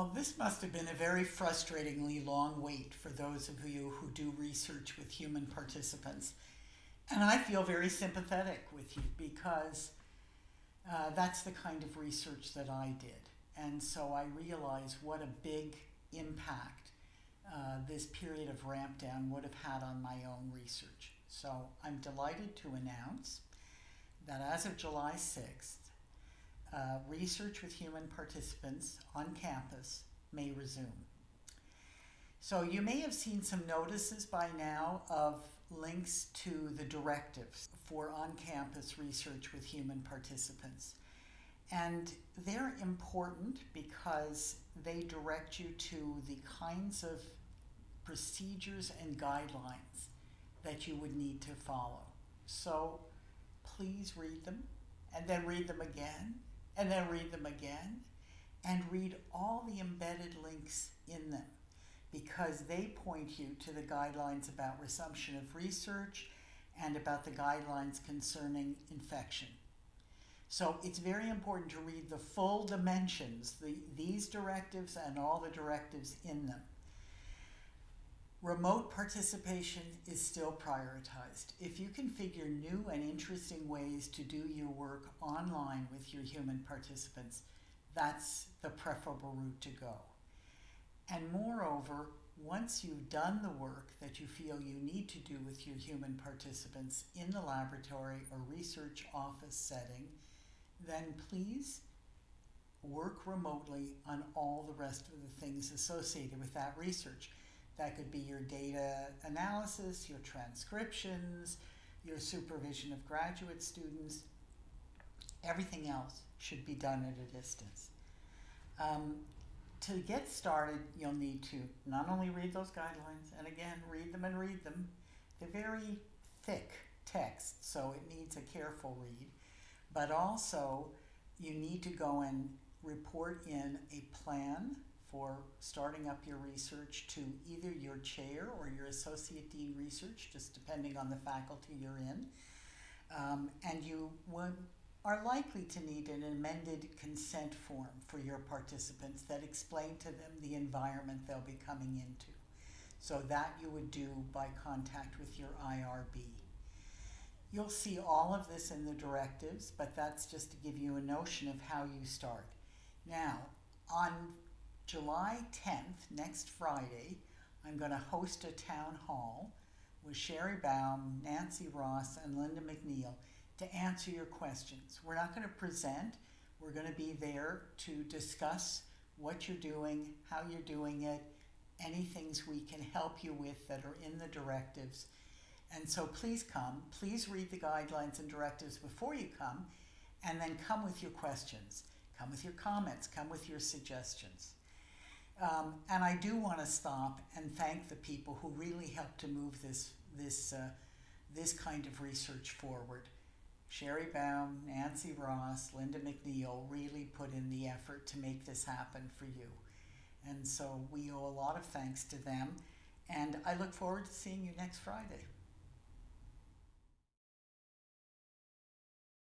Well, this must have been a very frustratingly long wait for those of you who do research with human participants. And I feel very sympathetic with you because that's the kind of research that I did. And so I realize what a big impact this period of ramp down would have had on my own research. So I'm delighted to announce that as of July 6th, research with human participants on campus may resume. So you may have seen some notices by now of links to the directives for on-campus research with human participants. And they're important because they direct you to the kinds of procedures and guidelines that you would need to follow. So please read them, and then read them again, and then read them again, and read all the embedded links in them, because they point you to the guidelines about resumption of research and about the guidelines concerning infection. So it's very important to read the full dimensions, these directives and all the directives in them. Remote participation is still prioritized. If you can figure new and interesting ways to do your work online with your human participants, that's the preferable route to go. And moreover, once you've done the work that you feel you need to do with your human participants in the laboratory or research office setting, then please work remotely on all the rest of the things associated with that research. That could be your data analysis, your transcriptions, your supervision of graduate students. Everything else should be done at a distance. To get started, you'll need to not only read those guidelines, and again, read them and read them. They're very thick text, so it needs a careful read. But also, you need to go and report in a plan for starting up your research to either your chair or your associate dean research, just depending on the faculty you're in. And you are likely to need an amended consent form for your participants that explain to them the environment they'll be coming into. So that you would do by contact with your IRB. You'll see all of this in the directives, but that's just to give you a notion of how you start. Now, on July 10th, next Friday, I'm going to host a town hall with Sherry Baum, Nancy Ross, and Linda McNeil to answer your questions. We're not going to present. We're going to be there to discuss what you're doing, how you're doing it, any things we can help you with that are in the directives. And so please come. Please read the guidelines and directives before you come, and then come with your questions. Come with your comments. Come with your suggestions. And I do want to stop and thank the people who really helped to move this kind of research forward. Sherry Baum, Nancy Ross, Linda McNeil really put in the effort to make this happen for you. And so we owe a lot of thanks to them. And I look forward to seeing you next Friday.